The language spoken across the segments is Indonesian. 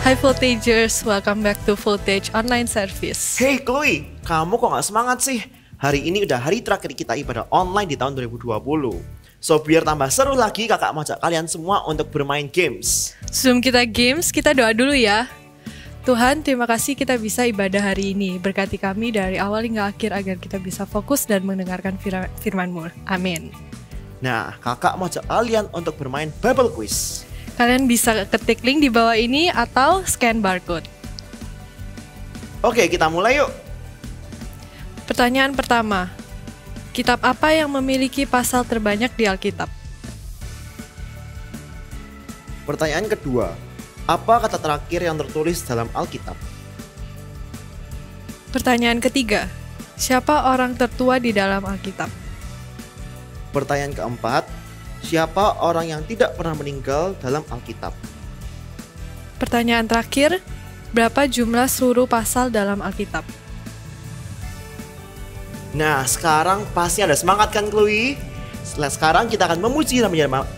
Hi Voltagers, welcome back to Voltage Online Service. Hey Chloe, kamu kok gak semangat sih? Hari ini udah hari terakhir kita ibadah online di tahun 2020. So biar tambah seru lagi, kakak mau ajak kalian semua untuk bermain games. Sebelum kita games, kita doa dulu ya. Tuhan, terima kasih kita bisa ibadah hari ini. Berkati kami dari awal hingga akhir agar kita bisa fokus dan mendengarkan firman-Mu. Amin. Nah, kakak mau ajak kalian untuk bermain Bible Quiz. Kalian bisa ketik link di bawah ini atau scan barcode. Oke, kita mulai yuk. Pertanyaan pertama. Kitab apa yang memiliki pasal terbanyak di Alkitab? Pertanyaan kedua. Apa kata terakhir yang tertulis dalam Alkitab? Pertanyaan ketiga. Siapa orang tertua di dalam Alkitab? Pertanyaan keempat. Siapa orang yang tidak pernah meninggal dalam Alkitab? Pertanyaan terakhir. Berapa jumlah seluruh pasal dalam Alkitab? Nah, sekarang pasti ada semangat kan Chloe? Sekarang kita akan memuji dan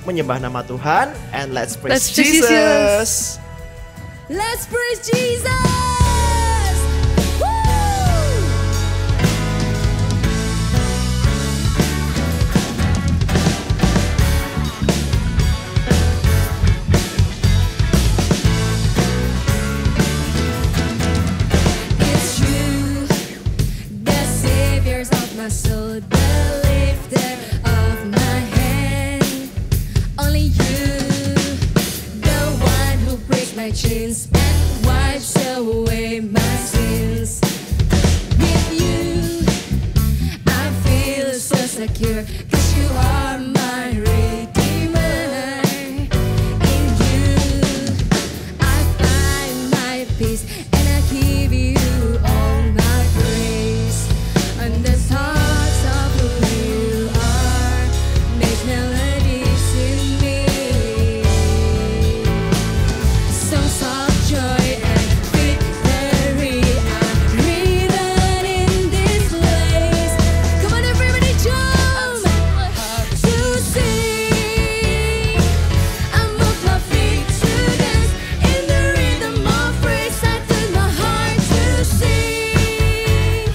menyembah nama Tuhan. And let's praise Jesus. Let's praise Jesus. Soul, the lifter of my hand. Only you, the one who breaks my chains and wipes away my sins. With you, I feel so secure, 'cause you are my redeemer. In you, I find my peace, and I give you all my praise. And the thoughts of who you are make melodies in me. Songs of joy and victory are written in this place. Come on everybody, jump to sing. I move my feet to dance in the rhythm of praise. I turn my heart to sing.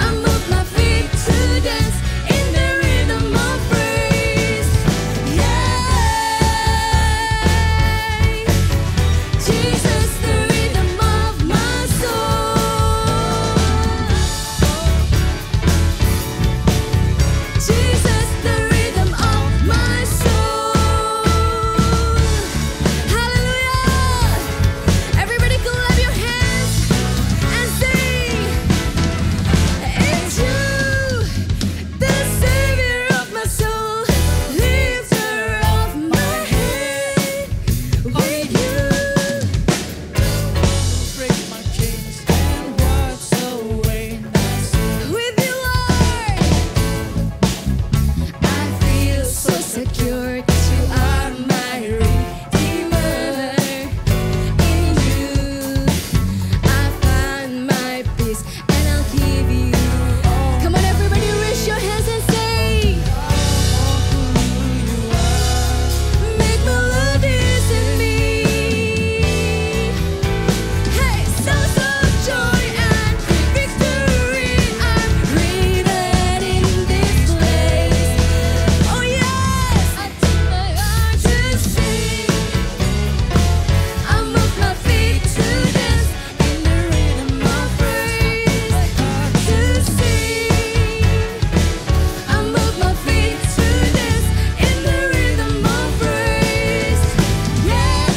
I move my feet to dance in the rhythm of praise. Yeah, Jesus, the rhythm of my soul. Jesus, the rhythm of my soul. Hallelujah! Everybody clap your hands and sing. It's you, the savior of my soul, lifter of my head. With you, break my chains and wash away my sin. With you, Lord, I feel so secure, 'cause you are my redeemer. In you, I find my peace, and I'll give you all. Come on, everybody, raise your hands and say, make melodies in me. Hey, songs of joy and victory are written in this place. Oh yes, I turn my heart to sing. I move my feet to dance in the rhythm of praise. To sing, I move my feet to dance in the rhythm of praise. Yeah,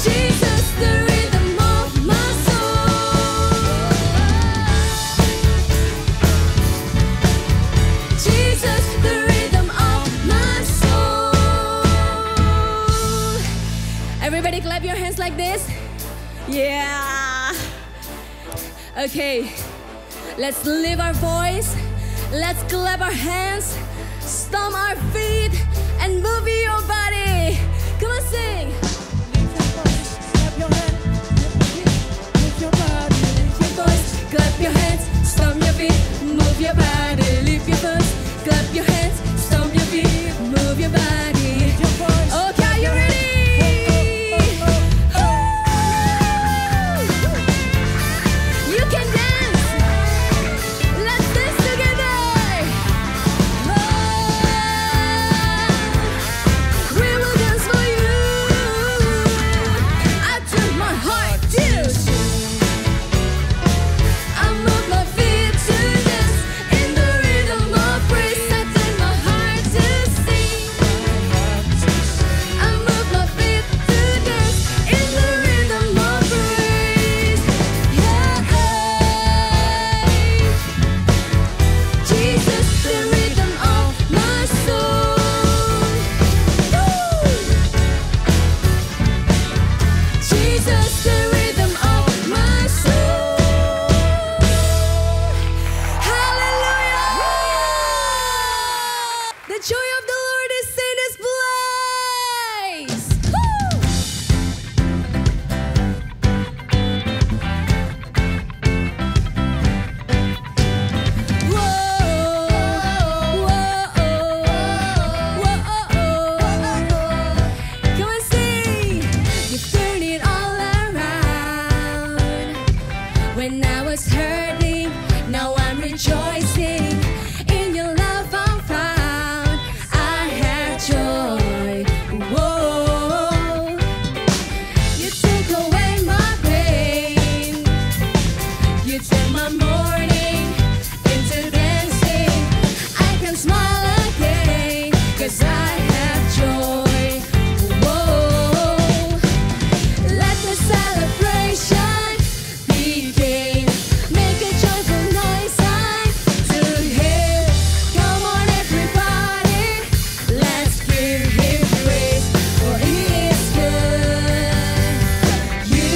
Jesus, the rhythm of my soul. Jesus, the rhythm of my soul. Everybody clap your hands like this. Yeah. Okay. Let's lift our voice. Let's clap our hands. Stomp our feet and move your body. Come on, sing. Lift your voice, clap your hands, lift your body, lift your voice, clap your hands, stomp your feet, move your body, lift your voice, clap your hands, stomp your feet, move your body. Okay, are you ready? When I was hurting, now I'm rejoicing. In your love I'm found, I have joy. Whoa. You take away my pain, you turn my mourning into dancing. I can smile again, 'cause I have joy. Whoa. Let the celebration begin. Make a joyful noise to Him. Come on everybody, let's give Him praise, for He is good. You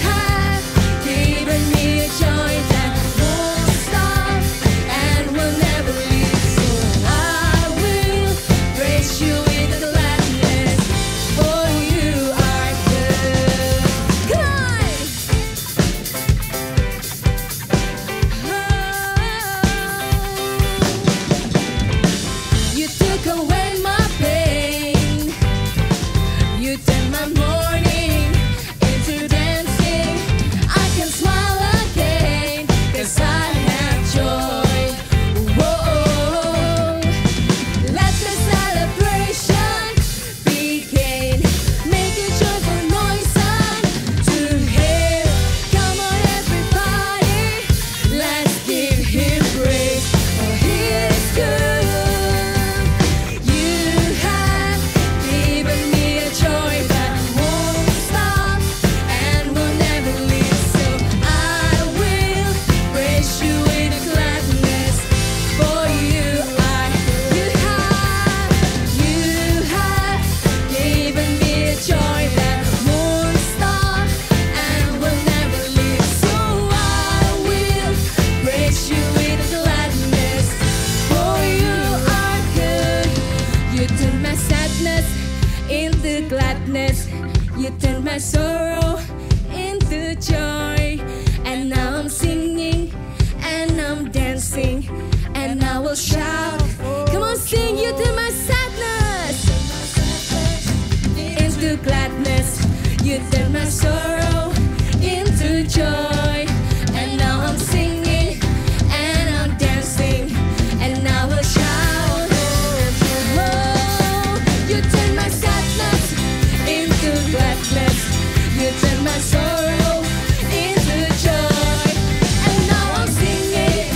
have given me a joy that won't stop and will never leave. So I will praise you with gladness, for you are good. Come on! You took away my pain, you turned my mourning into dancing. I can smile again, 'cause I have joy. Whoa. Let the celebration begin. Make a joyful noise to Him. Come on everybody, let's give Him praise, for He is good. You have given me a joy that won't stop and will never leave. So I will praise you with gladness, for you are good. You have given me a joy that won't stop and will never leave. So I will praise you with gladness, for you are good. You turn my sadness into gladness, you turn my sorrow into joy. And now I'm singing and I'm dancing, and I will shout. Come on, sing. You turn my sadness into gladness, you turn my sorrow into joy. And now I'm singing and I'm dancing, and I will shout. Oh, you turn my sadness into gladness, you turn my sorrow into joy. And now I'm singing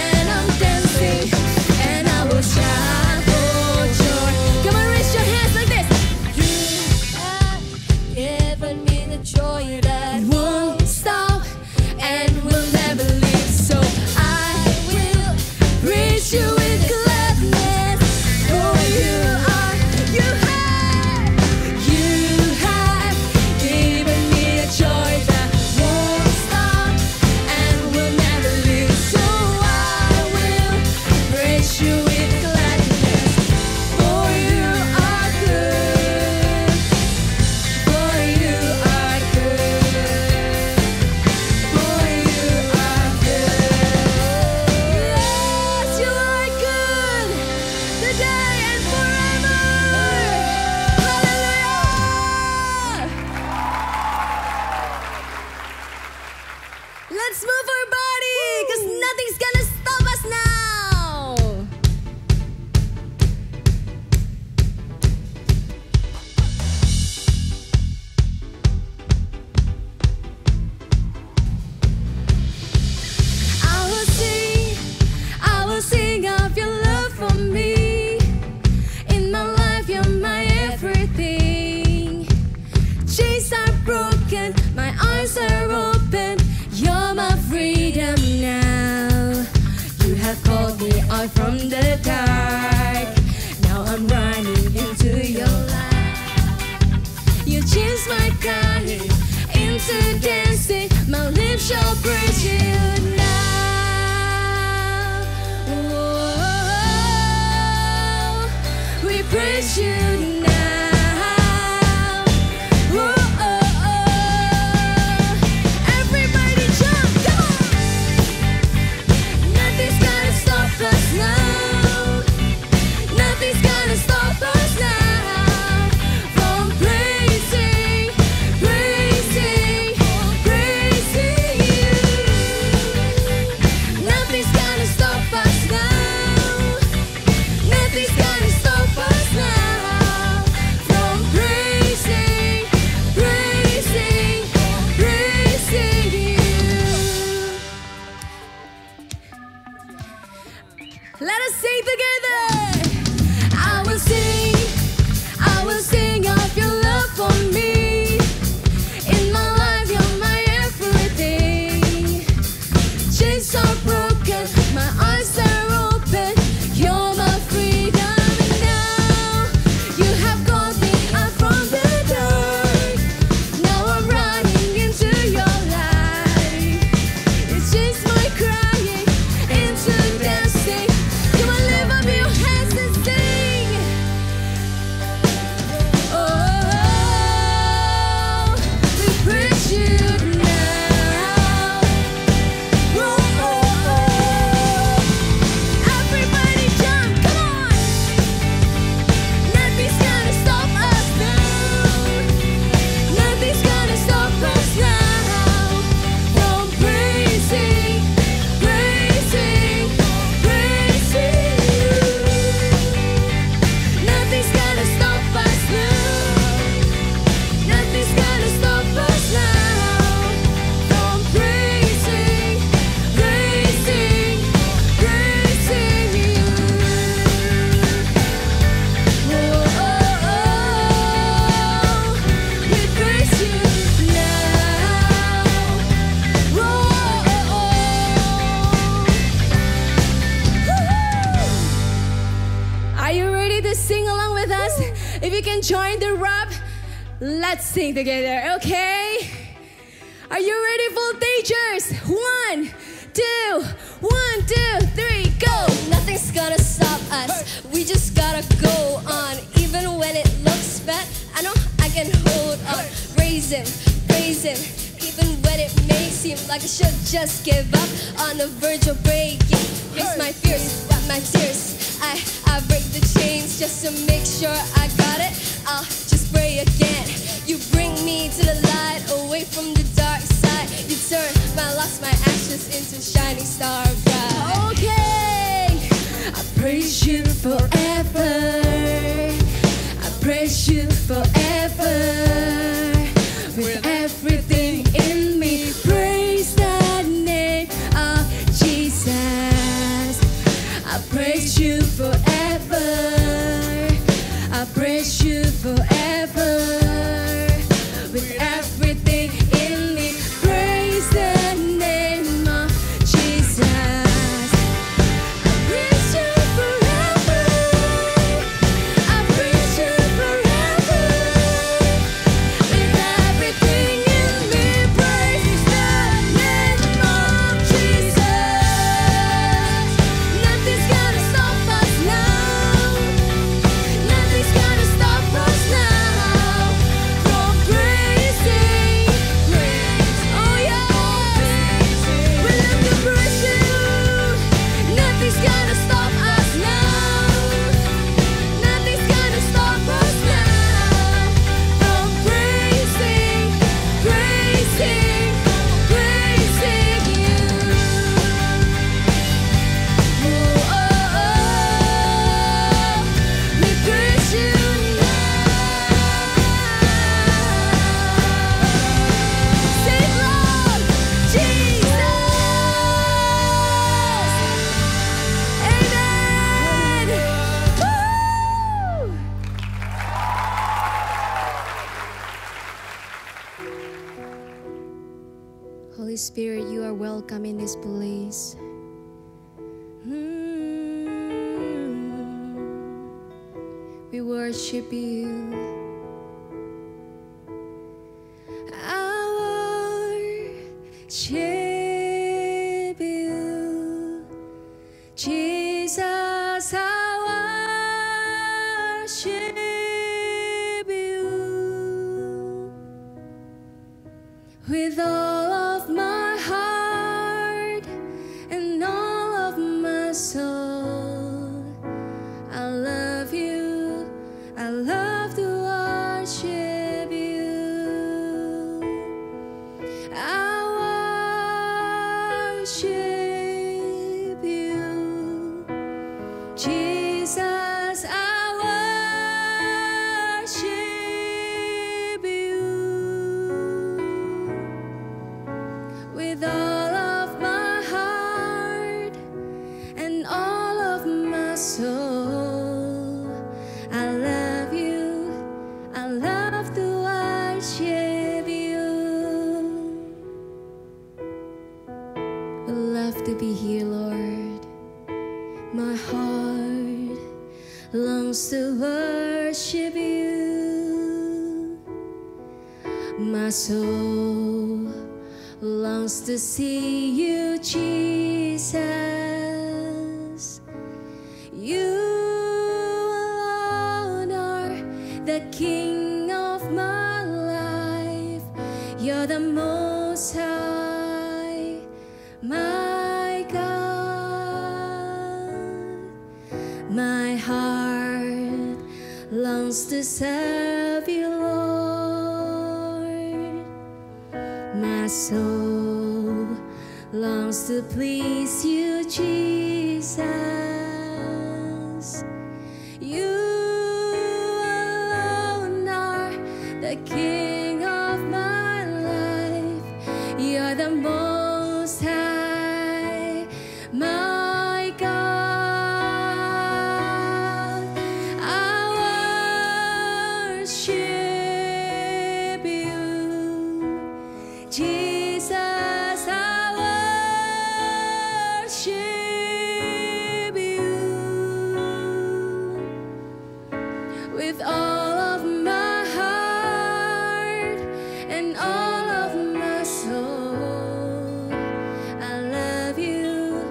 and I'm dancing, and I will shout for joy. Come on, raise your hands like this. You have given me the joy that won't stop and will never leave. So I will praise you with gladness, for you have given me a joy that won't stop and will never leave. So I will praise you with gladness, for you are good, for you are good, for you are good. Yes, you are good, today and forever. Hallelujah! Let's move our body, 'cause nothing's gonna stop us now. I will sing of your love for me. In my life, you're my everything. Chains are broken, my eyes are open. You're my freedom now. sing together. I will sing of your love for me. In my life, you're my everything. Chains are broken, my eyes are open. You're my freedom now. You have called me out from the dark. Now I'm running into your light. It's just my crying into dancing. Come on, lift up your hands and sing. Oh, we praise you now. Oh, everybody jump, come on. Nothing's gonna stop us now. Nothing's gonna stop us now from praising, praising, praising you. Nothing's gonna stop us now. Nothing's gonna stop us now from praising, praising, praising you. Oh, we praise you now. Are you ready to sing along with us? If you can join the rap, let's sing together, okay? Are you ready, voltagers? 1, 2, 1, 2, 3, go! Nothing's gonna stop us. We just gotta go on. Even when it looks bad, I know I can hold on. Praise him, praise him. Even when it may seem like I should just give up, on the verge of breaking. Face my fears, wipe my tears. I break the chains just to make sure I got it. I'll just pray again. You bring me to the light, away from the dark side. You turn my lost, my ashes into shining star bright. Okay, I praise you forever. I praise you forever. With everything in me, praise the name of Jesus. I praise you forever. I praise you forever. With everything in me, praise the name of Jesus. I praise you forever. I praise you forever. With everything in me, praise the name of Jesus. Nothing's gonna stop us now. Nothing's gonna stop us now from praising, praise. Oh yeah, we love to praise you. Nothing's gonna stop us now. Nothing's gonna stop us now from praising, praising, praising you. Oh, we praise you now. Sing loud, Jesus. Amen. Woo! Holy Spirit, you are welcome in this place. We worship you. I worship you, Jesus. I worship you with all of my heart and all of my soul. I love you. I love to worship you. I worship you, Jesus. I worship you with all of my heart and all of my to be here, Lord. My heart longs to worship you. My soul longs to see you, Jesus. You alone are the King of my life. You're the Most High, my God. My heart longs to serve you, Lord. My soul longs to please you, Jesus. You alone are the King of my life. You're the Most High, my God. I worship you, Jesus. I worship you with all of my heart and all of my soul. I love you.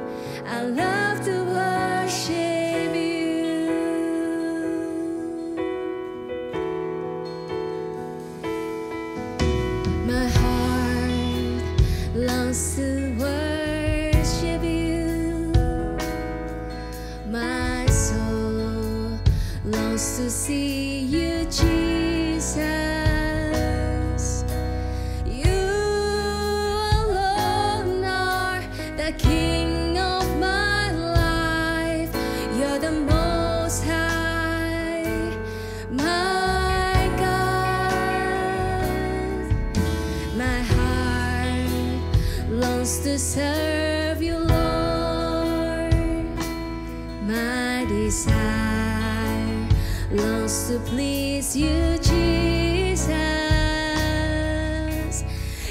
I love to worship you. My heart longs to worship you. My soul longs to see you, Jesus. You alone are the King of my life. You're the Most High, my God. My heart longs to serve you, Lord. My desire longs to please you, Jesus.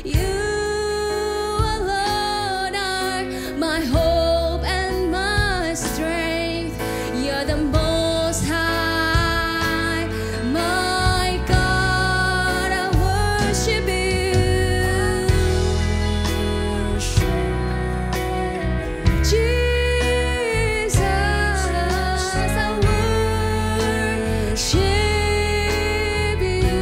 You alone are my hope and my strength. You're the Most High, my God. I worship you, Jesus. I worship you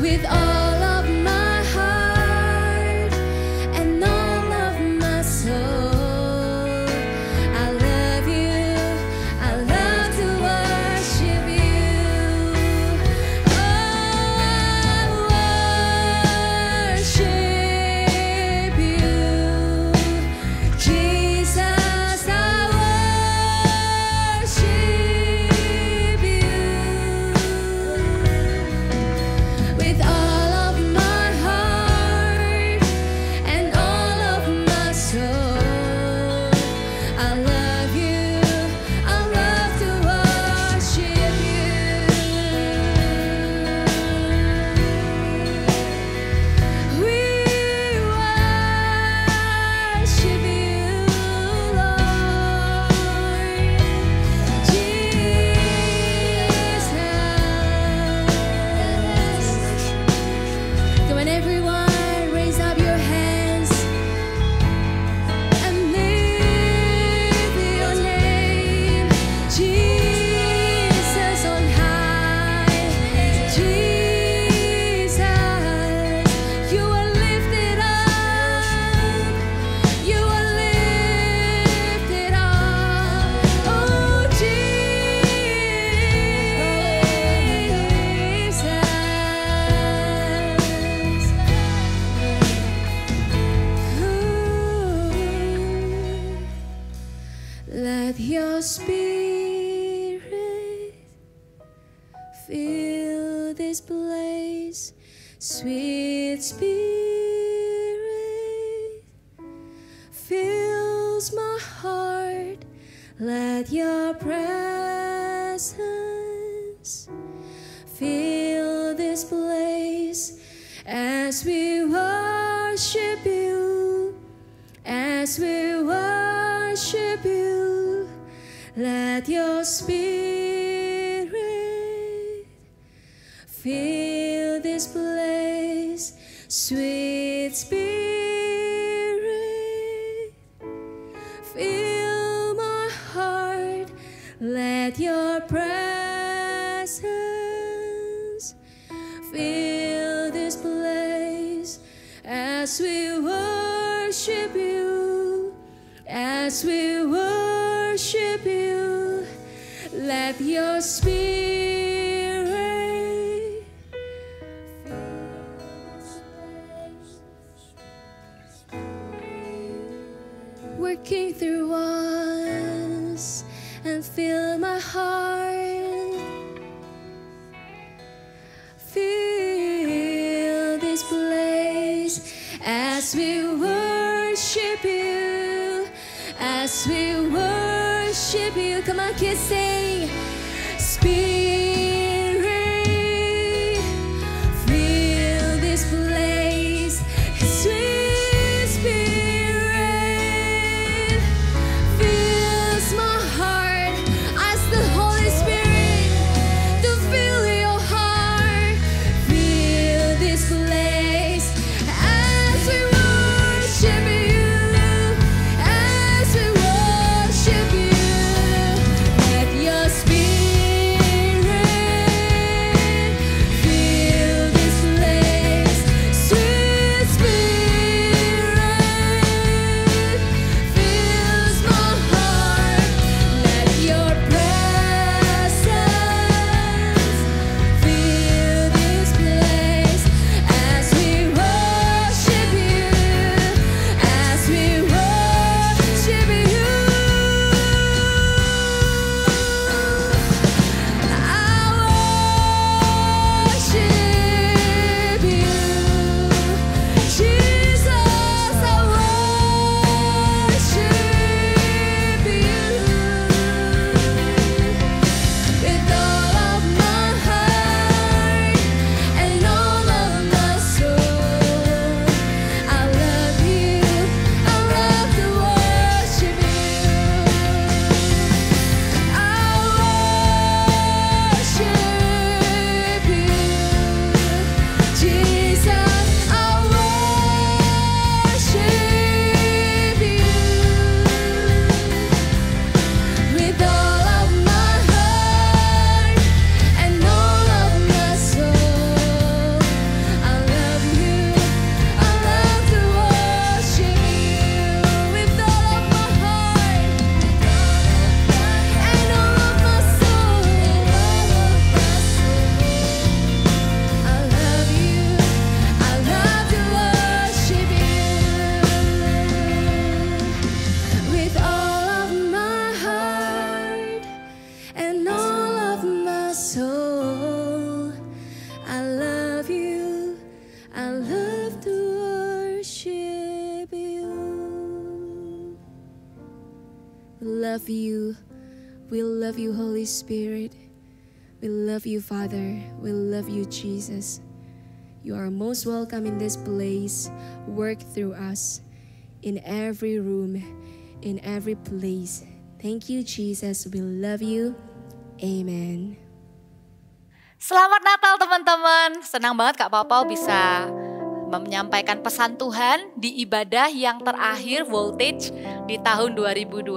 with all of my heart and all of my soul. I love you. I love to worship you. Oh, I worship you, Jesus. I worship you with all of my heart and all of my soul. I love you. I love to worship you. We worship you, Lord Jesus. Come on, everyone, raise up your hands and lift your name, Jesus on high. Jesus, you are lifted up. You are lifted up. Oh, Jesus. Let your spirit fill this place, sweet spirit fills my heart. Let your presence fill this place as we worship you. worship you. Let your spirit fill this place, sweet spirit. Fill my heart, let your presence fill this place as we worship you, as we worship you. Let your spirit working through us and fill my heart. Fill this place as we worship you, as we worship you. Come on, kids, sing. Spirit, fill this place. Sweet Spirit fills my heart. Ask the Holy Spirit to fill your heart. Fill this place as we worship you, as we worship you. Let your spirit fill this place. Sweet Spirit fills my heart. Let your presence fill this place as we worship you, as we worship you. I worship you, Jesus. I worship you with all of my heart and all of my soul. I love you. I love to worship you. I worship you, Jesus. I worship you with all of my heart and all of my soul. I love you. I love to worship you with all of my heart and all of my soul. I love you. I love to worship you with all of my heart and all of my soul. I love you. I love to worship you. We love you. We love you, Holy Spirit. We love you, Father. We love you, Jesus. You are most welcome in this place. Work through us in every room, in every place. Thank you, Jesus. We love you. Amen. Selamat Natal teman-teman. Senang banget Kak Papau bisa menyampaikan pesan Tuhan di ibadah yang terakhir Voltage di tahun 2020.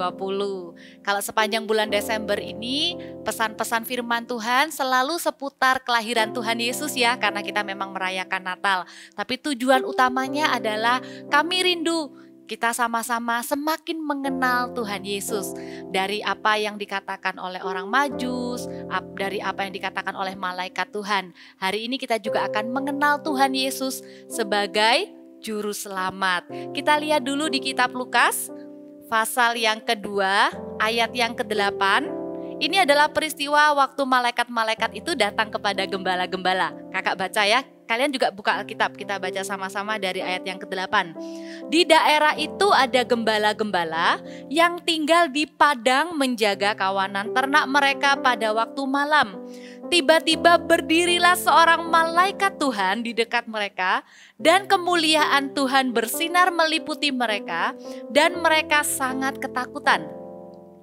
Kalau sepanjang bulan Desember ini pesan-pesan firman Tuhan selalu seputar kelahiran Tuhan Yesus ya, karena kita memang merayakan Natal. Tapi tujuan utamanya adalah kami rindu kita sama-sama semakin mengenal Tuhan Yesus. Dari apa yang dikatakan oleh orang Majus, dari apa yang dikatakan oleh malaikat Tuhan. Hari ini kita juga akan mengenal Tuhan Yesus sebagai Juru Selamat. Kita lihat dulu di kitab Lukas, pasal yang kedua, ayat yang ke-8. Ini adalah peristiwa waktu malaikat-malaikat itu datang kepada gembala-gembala. Kakak baca ya, Kalian juga buka Alkitab, kita baca sama-sama dari ayat yang ke-8. Di daerah itu ada gembala-gembala yang tinggal di padang menjaga kawanan ternak mereka pada waktu malam. Tiba-tiba berdirilah seorang malaikat Tuhan di dekat mereka, dan kemuliaan Tuhan bersinar meliputi mereka, dan mereka sangat ketakutan.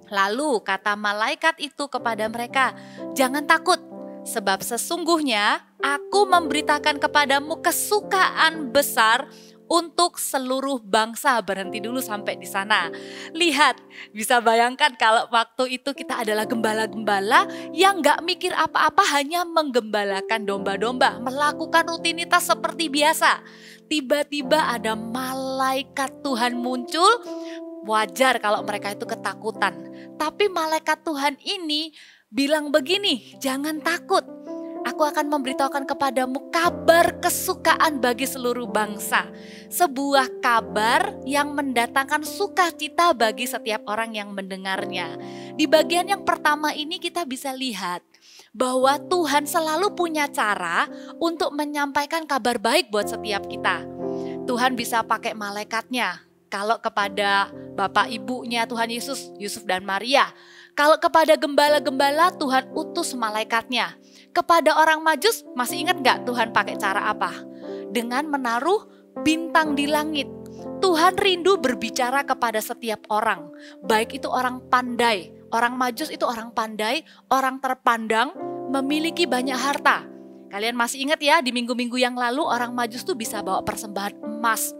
Lalu kata malaikat itu kepada mereka, "Jangan takut, sebab sesungguhnya aku memberitakan kepadamu kesukaan besar untuk seluruh bangsa." Berhenti dulu sampai di sana. Lihat, bisa bayangkan kalau waktu itu kita adalah gembala-gembala yang gak mikir apa-apa, hanya menggembalakan domba-domba, melakukan rutinitas seperti biasa. Tiba-tiba ada malaikat Tuhan muncul. Wajar kalau mereka itu ketakutan. Tapi malaikat Tuhan ini bilang begini, "Jangan takut. Aku akan memberitahukan kepadamu kabar kesukaan bagi seluruh bangsa." Sebuah kabar yang mendatangkan sukacita bagi setiap orang yang mendengarnya. Di bagian yang pertama ini kita bisa lihat bahwa Tuhan selalu punya cara untuk menyampaikan kabar baik buat setiap kita. Tuhan bisa pakai malaikatnya. Kalau kepada bapak ibunya Tuhan Yesus, Yusuf dan Maria. Kalau kepada gembala-gembala Tuhan utus malaikatnya. Kepada orang Majus, masih ingat gak Tuhan pakai cara apa? Dengan menaruh bintang di langit. Tuhan rindu berbicara kepada setiap orang. Baik itu orang pandai. Orang Majus itu orang pandai, orang terpandang, memiliki banyak harta. Kalian masih ingat ya, di minggu-minggu yang lalu orang Majus tuh bisa bawa persembahan emas,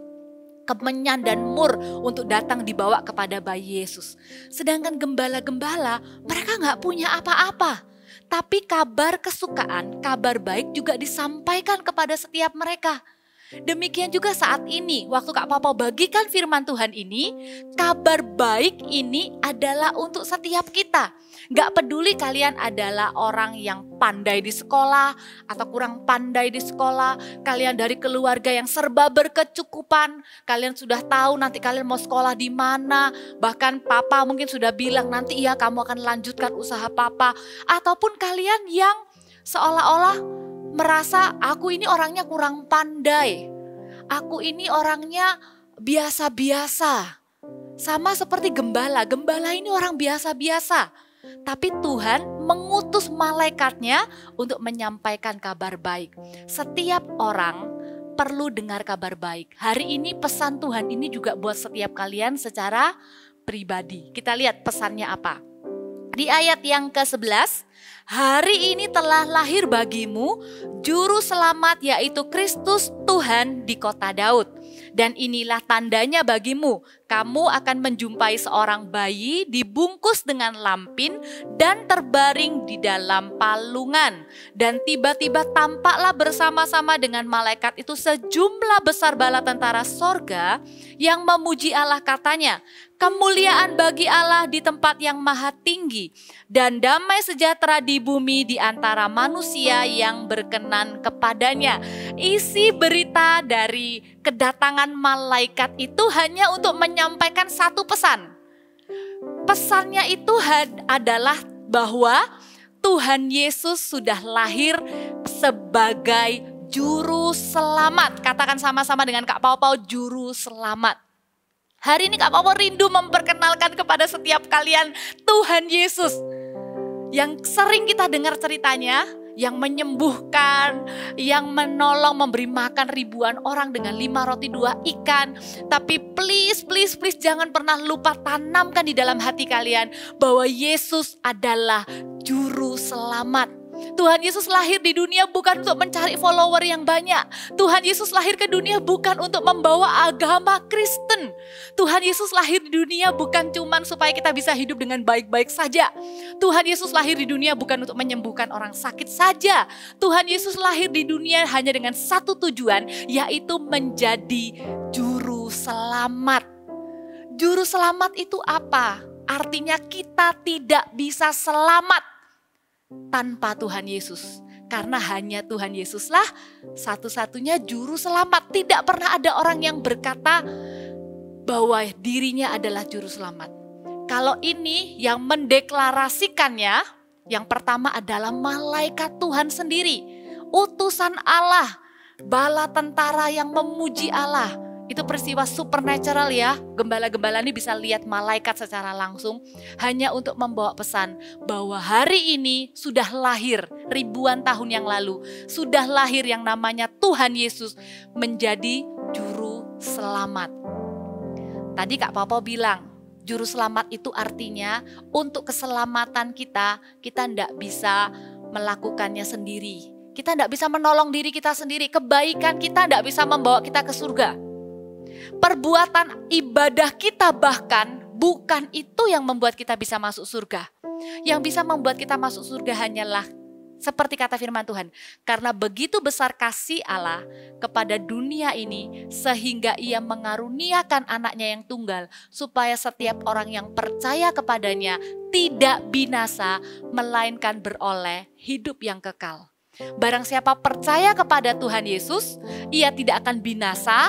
kemenyan dan mur untuk datang dibawa kepada bayi Yesus. Sedangkan gembala-gembala mereka gak punya apa-apa. Tapi kabar kesukaan, kabar baik juga disampaikan kepada setiap mereka. Demikian juga saat ini, waktu Kak Papa bagikan firman Tuhan ini, kabar baik ini adalah untuk setiap kita. Gak peduli kalian adalah orang yang pandai di sekolah atau kurang pandai di sekolah, kalian dari keluarga yang serba berkecukupan, kalian sudah tahu nanti kalian mau sekolah di mana, bahkan Papa mungkin sudah bilang nanti ya kamu akan lanjutkan usaha Papa, ataupun kalian yang seolah-olah merasa aku ini orangnya kurang pandai, aku ini orangnya biasa-biasa. Sama seperti gembala, gembala ini orang biasa-biasa. Tapi Tuhan mengutus malaikatnya untuk menyampaikan kabar baik. Setiap orang perlu dengar kabar baik. Hari ini pesan Tuhan ini juga buat setiap kalian secara pribadi. Kita lihat pesannya apa. Di ayat yang ke-11, "Hari ini telah lahir bagimu juru selamat, yaitu Kristus Tuhan di kota Daud. Dan inilah tandanya bagimu, kamu akan menjumpai seorang bayi dibungkus dengan lampin dan terbaring di dalam palungan. Dan tiba-tiba tampaklah bersama-sama dengan malaikat itu sejumlah besar bala tentara sorga yang memuji Allah, katanya, kemuliaan bagi Allah di tempat yang maha tinggi, dan damai sejahtera di bumi di antara manusia yang berkenan kepadanya." Isi berita dari kedatangan malaikat itu hanya untuk menyampaikan satu pesan. Pesannya itu adalah bahwa Tuhan Yesus sudah lahir sebagai juru selamat. Katakan sama-sama dengan Kak Pau, juru selamat. Hari ini Kak Pau rindu memperkenalkan kepada setiap kalian Tuhan Yesus yang sering kita dengar ceritanya, yang menyembuhkan, yang menolong, memberi makan ribuan orang dengan 5 roti 2 ikan. Tapi please jangan pernah lupa tanamkan di dalam hati kalian bahwa Yesus adalah juru selamat. Tuhan Yesus lahir di dunia bukan untuk mencari follower yang banyak. Tuhan Yesus lahir ke dunia bukan untuk membawa agama Kristen. Tuhan Yesus lahir di dunia bukan cuma supaya kita bisa hidup dengan baik-baik saja. Tuhan Yesus lahir di dunia bukan untuk menyembuhkan orang sakit saja. Tuhan Yesus lahir di dunia hanya dengan satu tujuan, yaitu menjadi juru selamat. Juru selamat itu apa? Artinya kita tidak bisa selamat tanpa Tuhan Yesus. Karena hanya Tuhan Yesuslah satu-satunya juru selamat. Tidak pernah ada orang yang berkata bahwa dirinya adalah juru selamat. Kalau ini yang mendeklarasikannya, yang pertama adalah malaikat Tuhan sendiri, utusan Allah. bala tentara yang memuji Allah. Itu peristiwa supernatural ya. Gembala-gembala ini bisa lihat malaikat secara langsung hanya untuk membawa pesan bahwa hari ini sudah lahir ribuan tahun yang lalu. Sudah lahir yang namanya Tuhan Yesus menjadi juru selamat. Tadi Kak Papa bilang, juru selamat itu artinya untuk keselamatan kita tidak bisa melakukannya sendiri. Kita tidak bisa menolong diri kita sendiri. Kebaikan kita tidak bisa membawa kita ke surga. Perbuatan ibadah kita bahkan bukan itu yang membuat kita bisa masuk surga. Yang bisa membuat kita masuk surga hanyalah seperti kata firman Tuhan. Karena begitu besar kasih Allah kepada dunia ini sehingga ia mengaruniakan anaknya yang tunggal. Supaya setiap orang yang percaya kepadanya tidak binasa melainkan beroleh hidup yang kekal. Barang siapa percaya kepada Tuhan Yesus, ia tidak akan binasa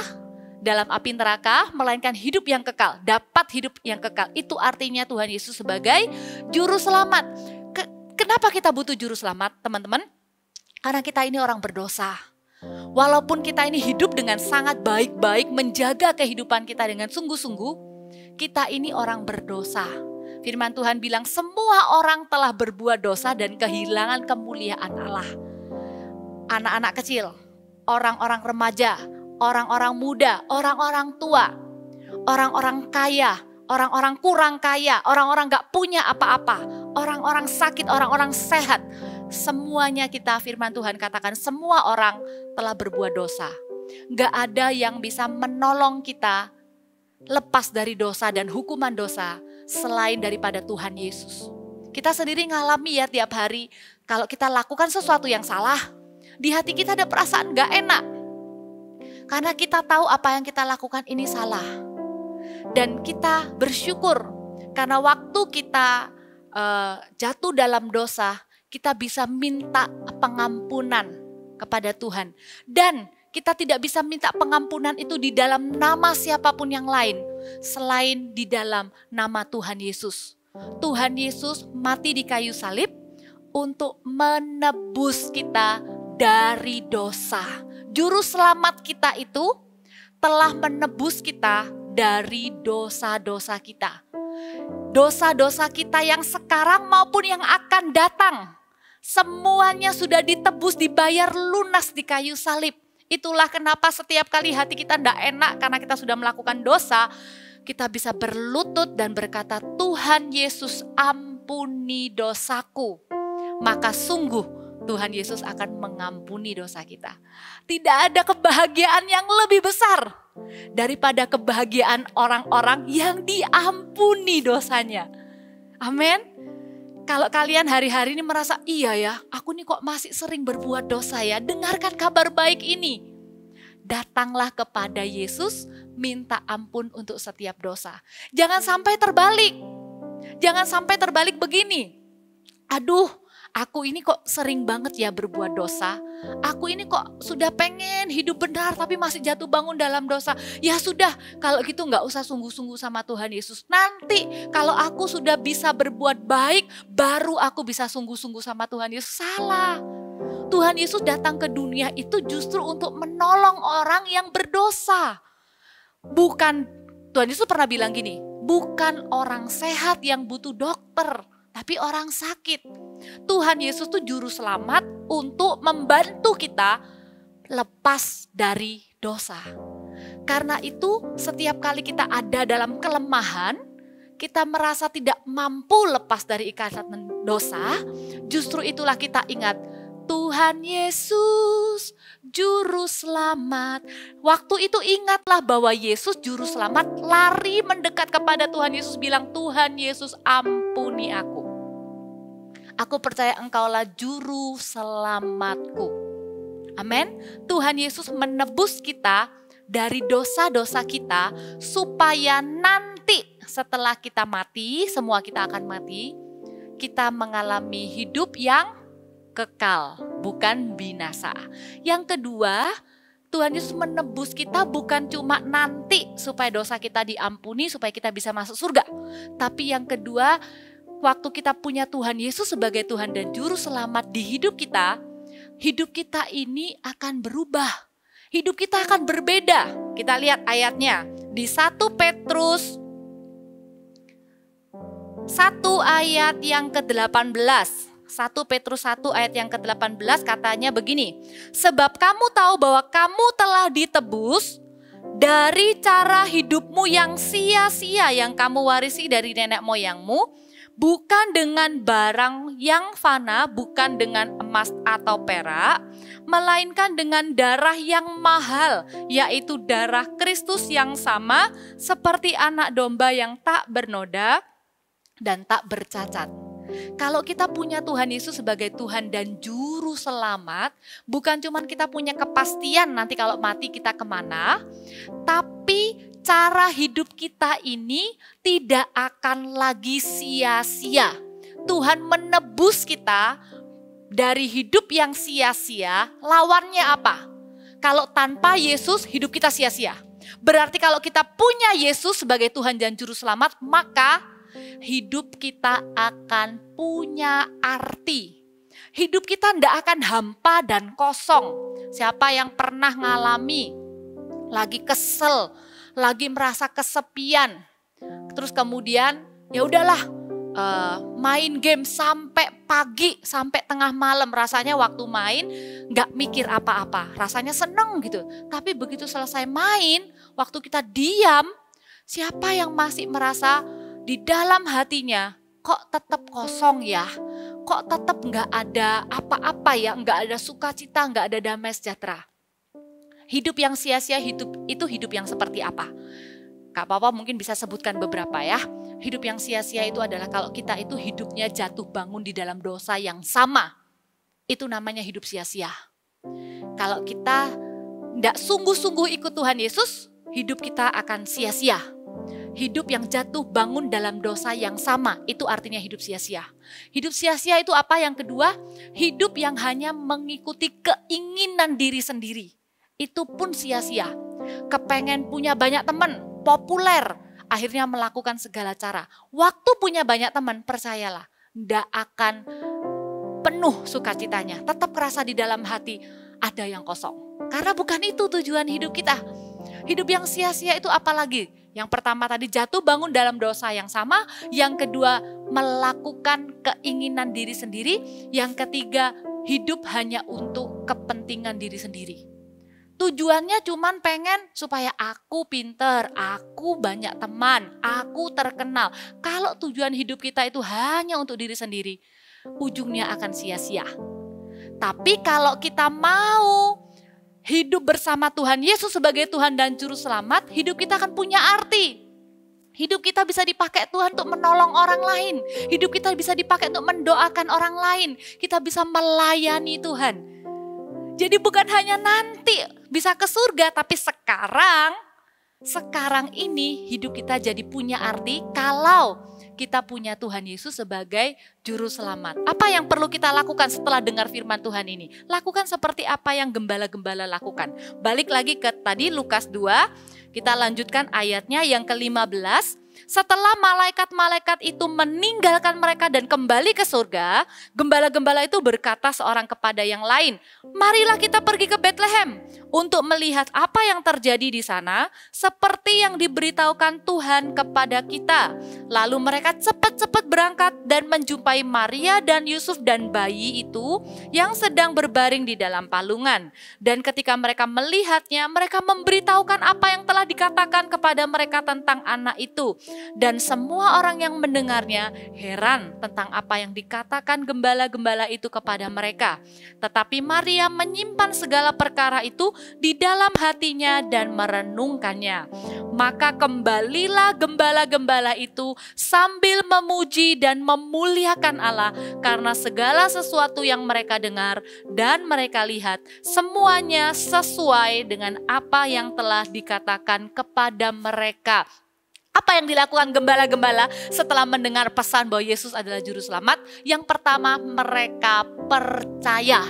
dalam api neraka, melainkan hidup yang kekal, dapat hidup yang kekal. Itu artinya Tuhan Yesus sebagai juru selamat. Kenapa kita butuh juru selamat, teman-teman? Karena kita ini orang berdosa. Walaupun kita ini hidup dengan sangat baik-baik, menjaga kehidupan kita dengan sungguh-sungguh, kita ini orang berdosa. Firman Tuhan bilang semua orang telah berbuat dosa dan kehilangan kemuliaan Allah. Anak-anak kecil, orang-orang remaja, orang-orang muda, orang-orang tua, orang-orang kaya, orang-orang kurang kaya, orang-orang gak punya apa-apa, orang-orang sakit, orang-orang sehat. Semuanya kita firman Tuhan katakan semua orang telah berbuat dosa. Gak ada yang bisa menolong kita lepas dari dosa dan hukuman dosa selain daripada Tuhan Yesus. Kita sendiri ngalami ya tiap hari kalau kita lakukan sesuatu yang salah, di hati kita ada perasaan gak enak. Karena kita tahu apa yang kita lakukan ini salah. Dan kita bersyukur karena waktu kita jatuh dalam dosa, kita bisa minta pengampunan kepada Tuhan. Dan kita tidak bisa minta pengampunan itu di dalam nama siapapun yang lain selain di dalam nama Tuhan Yesus. Tuhan Yesus mati di kayu salib untuk menebus kita dari dosa. Juru selamat kita itu telah menebus kita dari dosa-dosa kita. Dosa-dosa kita yang sekarang maupun yang akan datang. Semuanya sudah ditebus, dibayar lunas di kayu salib. Itulah kenapa setiap kali hati kita tidak enak karena kita sudah melakukan dosa. Kita bisa berlutut dan berkata, Tuhan Yesus ampuni dosaku. Maka sungguh Tuhan Yesus akan mengampuni dosa kita. Tidak ada kebahagiaan yang lebih besar daripada kebahagiaan orang-orang yang diampuni dosanya. Amin. Kalau kalian hari-hari ini merasa, iya ya, aku nih kok masih sering berbuat dosa ya. Dengarkan kabar baik ini. Datanglah kepada Yesus, minta ampun untuk setiap dosa. Jangan sampai terbalik. Jangan sampai terbalik begini. Aduh, aku ini kok sering banget ya berbuat dosa. Aku ini kok sudah pengen hidup benar tapi masih jatuh bangun dalam dosa. Ya sudah, kalau gitu gak usah sungguh-sungguh sama Tuhan Yesus. Nanti kalau aku sudah bisa berbuat baik, baru aku bisa sungguh-sungguh sama Tuhan Yesus. Salah. Tuhan Yesus datang ke dunia itu justru untuk menolong orang yang berdosa. Bukan, Tuhan Yesus pernah bilang gini, bukan orang sehat yang butuh dokter, tapi orang sakit. Tuhan Yesus itu juru selamat untuk membantu kita lepas dari dosa. Karena itu setiap kali kita ada dalam kelemahan, kita merasa tidak mampu lepas dari ikatan dosa, justru itulah kita ingat, Tuhan Yesus juru selamat. Waktu itu ingatlah bahwa Yesus juru selamat, lari mendekat kepada Tuhan Yesus bilang, Tuhan Yesus ampuni aku. Aku percaya engkaulah juru selamatku. Amin. Tuhan Yesus menebus kita dari dosa-dosa kita supaya nanti setelah kita mati, semua kita akan mati, kita mengalami hidup yang kekal, bukan binasa. Yang kedua, Tuhan Yesus menebus kita bukan cuma nanti supaya dosa kita diampuni, supaya kita bisa masuk surga. Tapi yang kedua, waktu kita punya Tuhan Yesus sebagai Tuhan dan Juru Selamat di hidup kita ini akan berubah. hidup kita akan berbeda. Kita lihat ayatnya di 1 Petrus 1 ayat yang ke-18. 1 Petrus 1 ayat yang ke-18 katanya begini. Sebab kamu tahu bahwa kamu telah ditebus dari cara hidupmu yang sia-sia yang kamu warisi dari nenek moyangmu, bukan dengan barang yang fana, bukan dengan emas atau perak, melainkan dengan darah yang mahal, yaitu darah Kristus yang sama seperti anak domba yang tak bernoda dan tak bercacat. Kalau kita punya Tuhan Yesus sebagai Tuhan dan Juru Selamat, bukan cuma kita punya kepastian nanti kalau mati kita kemana, tapi cara hidup kita ini tidak akan lagi sia-sia. Tuhan menebus kita dari hidup yang sia-sia. Lawannya apa? Kalau tanpa Yesus hidup kita sia-sia. Berarti kalau kita punya Yesus sebagai Tuhan dan Juru Selamat, maka hidup kita akan punya arti. Hidup kita tidak akan hampa dan kosong. Siapa yang pernah ngalami lagi kesel, lagi merasa kesepian, terus kemudian ya udahlah main game sampai pagi, sampai tengah malam, rasanya waktu main nggak mikir apa-apa, rasanya seneng gitu. Tapi begitu selesai main, waktu kita diam, siapa yang masih merasa di dalam hatinya kok tetap kosong ya, kok tetap nggak ada apa-apa ya, nggak ada sukacita, nggak ada damai sejahtera. Hidup yang sia-sia itu hidup yang seperti apa? Kak Papa mungkin bisa sebutkan beberapa ya. Hidup yang sia-sia itu adalah kalau kita itu hidupnya jatuh bangun di dalam dosa yang sama. Itu namanya hidup sia-sia. Kalau kita nggak sungguh-sungguh ikut Tuhan Yesus, hidup kita akan sia-sia. Hidup yang jatuh bangun dalam dosa yang sama, itu artinya hidup sia-sia. Hidup sia-sia itu apa? Yang kedua, hidup yang hanya mengikuti keinginan diri sendiri. Itu pun sia-sia. Kepengen punya banyak teman, populer, akhirnya melakukan segala cara. Waktu punya banyak teman, percayalah, tidak akan penuh sukacitanya. Tetap kerasa di dalam hati ada yang kosong. Karena bukan itu tujuan hidup kita. Hidup yang sia-sia itu apa lagi? Yang pertama tadi jatuh bangun dalam dosa yang sama. Yang kedua melakukan keinginan diri sendiri. Yang ketiga hidup hanya untuk kepentingan diri sendiri. Tujuannya cuman pengen supaya aku pinter, aku banyak teman, aku terkenal. Kalau tujuan hidup kita itu hanya untuk diri sendiri, ujungnya akan sia-sia. Tapi kalau kita mau hidup bersama Tuhan Yesus sebagai Tuhan dan Juru Selamat, hidup kita akan punya arti. Hidup kita bisa dipakai Tuhan untuk menolong orang lain. Hidup kita bisa dipakai untuk mendoakan orang lain. Kita bisa melayani Tuhan. Jadi bukan hanya nanti bisa ke surga, tapi sekarang ini hidup kita jadi punya arti kalau kita punya Tuhan Yesus sebagai Juru Selamat. Apa yang perlu kita lakukan setelah dengar firman Tuhan ini? Lakukan seperti apa yang gembala-gembala lakukan. Balik lagi ke tadi Lukas 2, kita lanjutkan ayatnya yang ke-15. Setelah malaikat-malaikat itu meninggalkan mereka dan kembali ke surga, gembala-gembala itu berkata seorang kepada yang lain, marilah kita pergi ke Betlehem untuk melihat apa yang terjadi di sana, seperti yang diberitahukan Tuhan kepada kita. Lalu mereka cepat-cepat berangkat dan menjumpai Maria dan Yusuf dan bayi itu yang sedang berbaring di dalam palungan. Dan ketika mereka melihatnya, mereka memberitahukan apa yang telah dikatakan kepada mereka tentang anak itu. Dan semua orang yang mendengarnya heran tentang apa yang dikatakan gembala-gembala itu kepada mereka. Tetapi Maria menyimpan segala perkara itu di dalam hatinya dan merenungkannya. Maka kembalilah gembala-gembala itu sambil memuji dan memuliakan Allah karena segala sesuatu yang mereka dengar dan mereka lihat semuanya sesuai dengan apa yang telah dikatakan kepada mereka. Apa yang dilakukan gembala-gembala setelah mendengar pesan bahwa Yesus adalah Juru Selamat? Yang pertama, mereka percaya.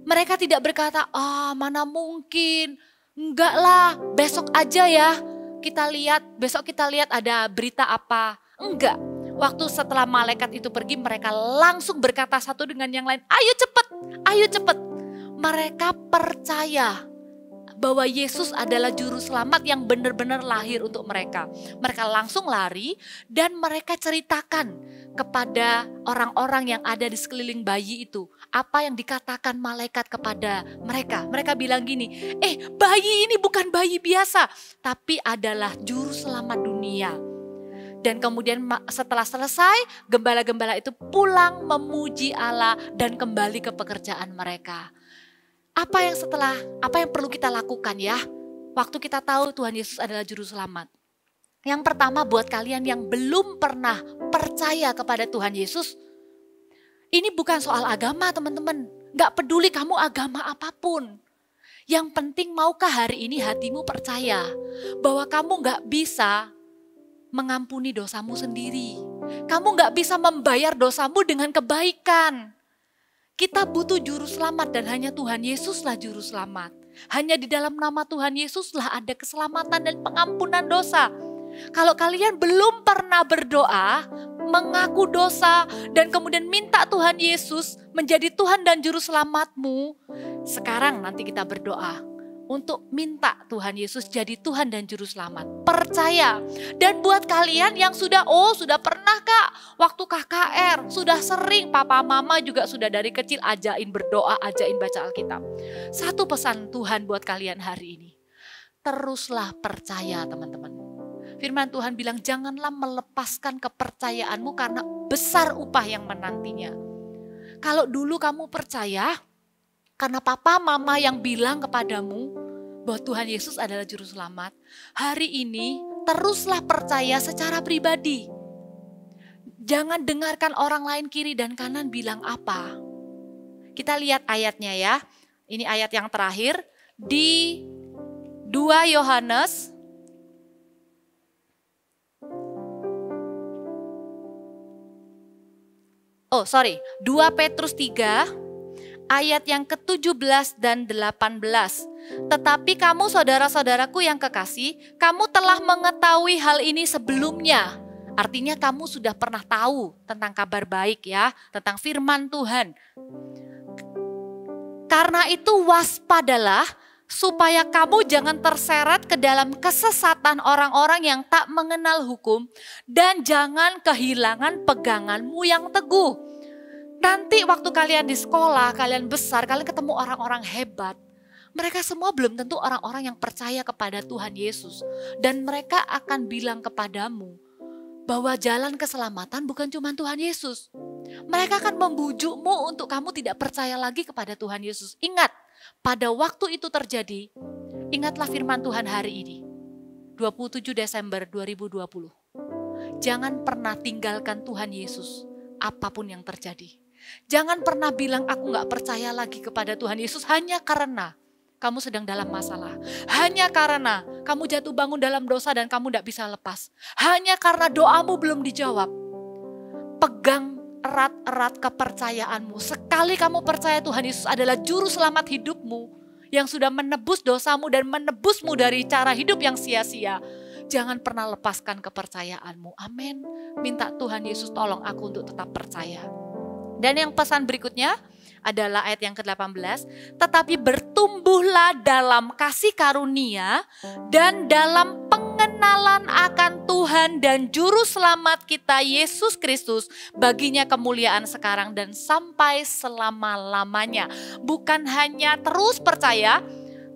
Mereka tidak berkata, mana mungkin, enggak lah, besok aja ya. Besok kita lihat ada berita apa. Enggak. Waktu setelah malaikat itu pergi, mereka langsung berkata satu dengan yang lain, ayo cepet. Mereka percaya bahwa Yesus adalah juru selamat yang benar-benar lahir untuk mereka. Mereka langsung lari dan mereka ceritakan kepada orang-orang yang ada di sekeliling bayi itu. Apa yang dikatakan malaikat kepada mereka. Mereka bilang gini, bayi ini bukan bayi biasa, tapi adalah juru selamat dunia. Dan kemudian setelah selesai, gembala-gembala itu pulang memuji Allah dan kembali ke pekerjaan mereka. Apa yang perlu kita lakukan ya? Waktu kita tahu Tuhan Yesus adalah juru selamat. Yang pertama buat kalian yang belum pernah percaya kepada Tuhan Yesus, ini bukan soal agama teman-teman. Gak peduli kamu agama apapun. Yang penting maukah hari ini hatimu percaya bahwa kamu gak bisa mengampuni dosamu sendiri. Kamu gak bisa membayar dosamu dengan kebaikan. Kita butuh juru selamat dan hanya Tuhan Yesuslah juru selamat. Hanya di dalam nama Tuhan Yesuslah ada keselamatan dan pengampunan dosa. Kalau kalian belum pernah berdoa, mengaku dosa dan kemudian minta Tuhan Yesus menjadi Tuhan dan juru selamatmu, sekarang nanti kita berdoa untuk minta Tuhan Yesus jadi Tuhan dan juru selamat. Percaya. Dan buat kalian yang sudah pernah Kak, waktu KKR, sudah sering papa mama juga sudah dari kecil ajain berdoa, ajain baca Alkitab. Satu pesan Tuhan buat kalian hari ini. Teruslah percaya teman-teman. Firman Tuhan bilang janganlah melepaskan kepercayaanmu karena besar upah yang menantinya. Kalau dulu kamu percaya karena papa mama yang bilang kepadamu bahwa Tuhan Yesus adalah juru selamat, hari ini teruslah percaya secara pribadi. Jangan dengarkan orang lain kiri dan kanan bilang apa. Kita lihat ayatnya ya. Ini ayat yang terakhir di 2 Yohanes 2 Petrus 3 ayat yang ke-17 dan 18. Tetapi kamu saudara-saudaraku yang kekasih, kamu telah mengetahui hal ini sebelumnya. Artinya kamu sudah pernah tahu tentang kabar baik ya, tentang firman Tuhan. Karena itu waspadalah supaya kamu jangan terseret ke dalam kesesatan orang-orang yang tak mengenal hukum dan jangan kehilangan peganganmu yang teguh. Nanti waktu kalian di sekolah, kalian besar, kalian ketemu orang-orang hebat. Mereka semua belum tentu orang-orang yang percaya kepada Tuhan Yesus. Dan mereka akan bilang kepadamu bahwa jalan keselamatan bukan cuma Tuhan Yesus. Mereka akan membujukmu untuk kamu tidak percaya lagi kepada Tuhan Yesus. Ingat, pada waktu itu terjadi, ingatlah firman Tuhan hari ini. 27 Desember 2020. Jangan pernah tinggalkan Tuhan Yesus apapun yang terjadi. Jangan pernah bilang aku gak percaya lagi kepada Tuhan Yesus hanya karena kamu sedang dalam masalah. Hanya karena kamu jatuh bangun dalam dosa dan kamu gak bisa lepas. Hanya karena doamu belum dijawab. Pegang erat-erat kepercayaanmu. Sekali kamu percaya Tuhan Yesus adalah juru selamat hidupmu yang sudah menebus dosamu dan menebusmu dari cara hidup yang sia-sia. Jangan pernah lepaskan kepercayaanmu. Amin. Minta Tuhan Yesus tolong aku untuk tetap percaya. Dan yang pesan berikutnya adalah ayat yang ke-18. Tetapi bertumbuhlah dalam kasih karunia dan dalam pengenalan akan Tuhan dan Juru Selamat kita Yesus Kristus. Baginya kemuliaan sekarang dan sampai selama-lamanya. Bukan hanya terus percaya,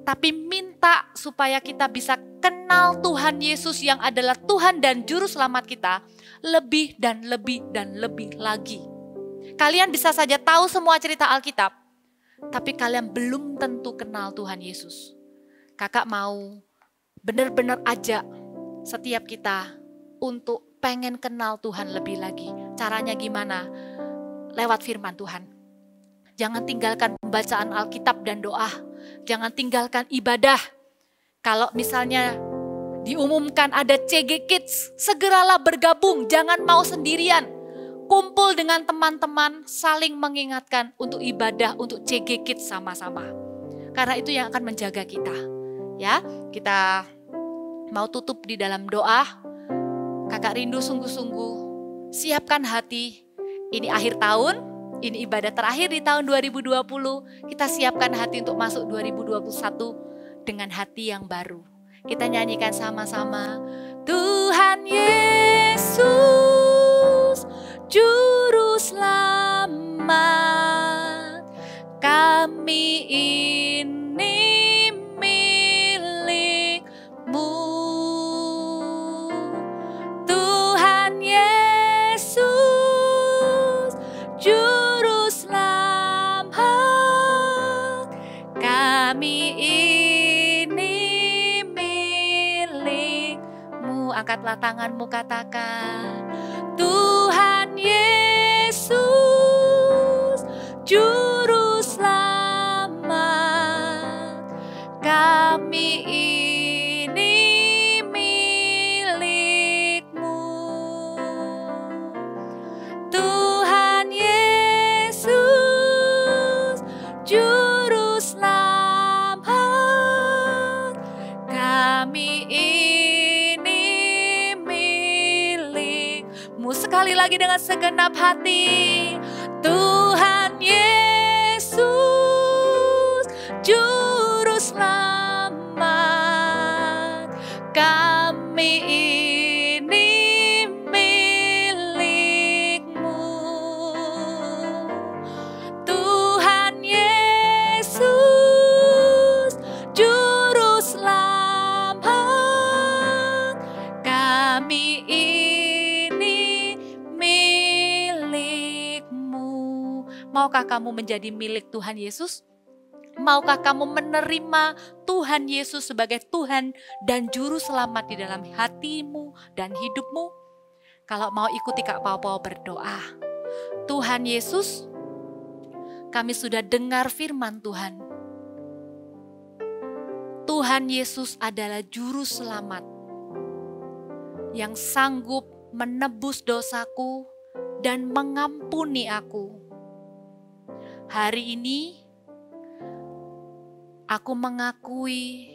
tapi minta supaya kita bisa kenal Tuhan Yesus yang adalah Tuhan dan Juru Selamat kita. Lebih dan lebih dan lebih lagi. Kalian bisa saja tahu semua cerita Alkitab, tapi kalian belum tentu kenal Tuhan Yesus. Kakak mau benar-benar ajak setiap kita untuk pengen kenal Tuhan lebih lagi. Caranya gimana? Lewat firman Tuhan. Jangan tinggalkan pembacaan Alkitab dan doa. Jangan tinggalkan ibadah. Kalau misalnya diumumkan ada CG Kids, segeralah bergabung, jangan mau sendirian. Kumpul dengan teman-teman, saling mengingatkan untuk ibadah, untuk CG Kids sama-sama. Karena itu yang akan menjaga kita. Ya, kita mau tutup di dalam doa. Kakak rindu sungguh-sungguh, siapkan hati. Ini akhir tahun, Ini ibadah terakhir di tahun 2020. Kita siapkan hati untuk masuk 2021 dengan hati yang baru. Kita nyanyikan sama-sama. Tuhan Yesus, Juru Selamat, kami ini milik-Mu. Tuhan Yesus, Juru Selamat, kami ini milik-Mu. Angkatlah tanganmu, katakan, Tuhan Yesus, Juru Selamat, kami ini milik-Mu. Tuhan Yesus, Juru Selamat, kami ini milik-Mu. Sekali lagi dengan segenap hati. Tuhan Yesus, Juru Selamat, kami ini milik-Mu. Tuhan Yesus, Juru Selamat, kami ini milik-Mu. Maukah kamu menjadi milik Tuhan Yesus? Maukah kamu menerima Tuhan Yesus sebagai Tuhan dan Juru Selamat di dalam hatimu dan hidupmu? Kalau mau ikuti Kak Pau berdoa. Tuhan Yesus, kami sudah dengar firman Tuhan. Tuhan Yesus adalah Juru Selamat yang sanggup menebus dosaku dan mengampuni aku. Hari ini aku mengakui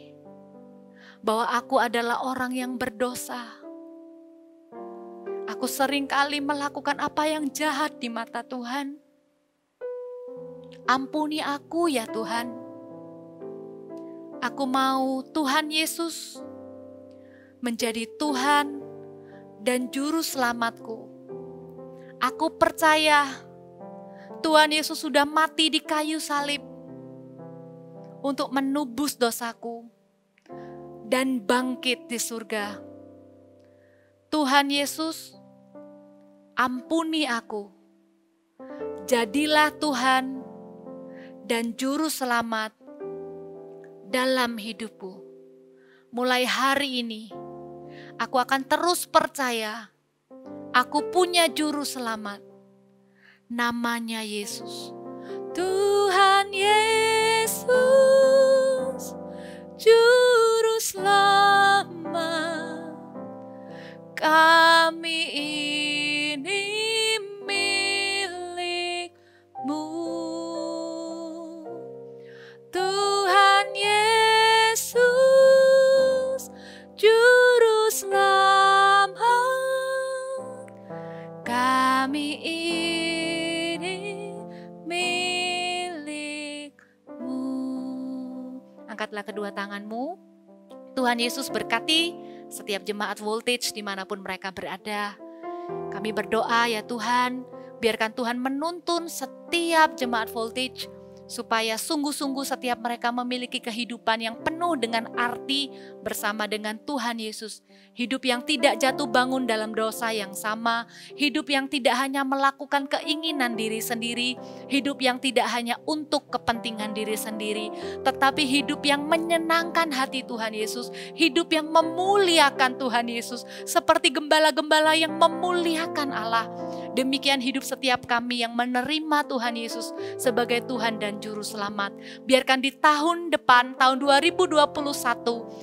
bahwa aku adalah orang yang berdosa. Aku seringkali melakukan apa yang jahat di mata Tuhan. Ampuni aku ya Tuhan. Aku mau Tuhan Yesus menjadi Tuhan dan Juru Selamatku. Aku percaya Tuhan Yesus sudah mati di kayu salib untuk menebus dosaku dan bangkit di surga. Tuhan Yesus, ampuni aku. Jadilah Tuhan dan Juru Selamat dalam hidupku. Mulai hari ini, aku akan terus percaya aku punya Juru Selamat. Namanya Yesus. Tuhan Yesus, Juru Selamat, kami ini milik-Mu. Tuhan Yesus, Juru Selamat, kami ini milik-Mu. Angkatlah kedua tanganmu. Tuhan Yesus berkati setiap jemaat Voltage dimanapun mereka berada. Kami berdoa ya Tuhan, biarkan Tuhan menuntun setiap jemaat Voltage supaya sungguh-sungguh setiap mereka memiliki kehidupan yang penuh dengan arti bersama dengan Tuhan Yesus. Hidup yang tidak jatuh bangun dalam dosa yang sama, hidup yang tidak hanya melakukan keinginan diri sendiri, hidup yang tidak hanya untuk kepentingan diri sendiri, tetapi hidup yang menyenangkan hati Tuhan Yesus, hidup yang memuliakan Tuhan Yesus, seperti gembala-gembala yang memuliakan Allah. Demikian hidup setiap kami yang menerima Tuhan Yesus sebagai Tuhan dan Juru Selamat. Biarkan di tahun depan, tahun 2021,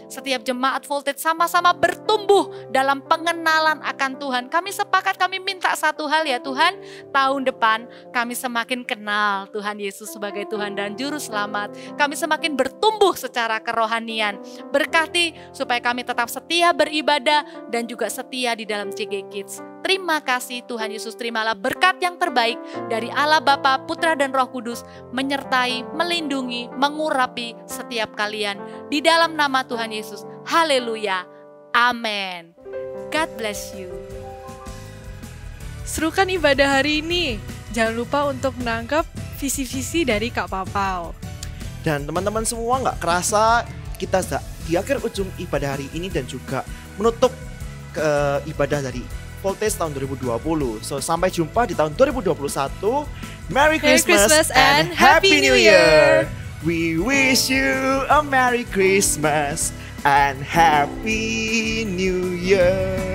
setiap jemaat Voltage sama-sama bertumbuh dalam pengenalan akan Tuhan. Kami sepakat, kami minta satu hal ya Tuhan, tahun depan kami semakin kenal Tuhan Yesus sebagai Tuhan dan Juru Selamat. Kami semakin bertumbuh secara kerohanian. Berkati supaya kami tetap setia beribadah dan juga setia di dalam CG Kids. Terima kasih Tuhan Yesus, terimalah berkat yang terbaik dari Allah Bapa, Putra dan Roh Kudus menyertai, melindungi, mengurapi setiap kalian di dalam nama Tuhan Yesus. Haleluya. Amin. God bless you. Serukan ibadah hari ini. Jangan lupa untuk menangkap visi-visi dari Kak Papau. Dan teman-teman semua, nggak kerasa kita sudah di akhir ujung ibadah hari ini dan juga menutup ibadah dari Voltage tahun 2020. So sampai jumpa di tahun 2021. Merry Christmas and Happy New Year. We wish you a Merry Christmas and Happy New Year.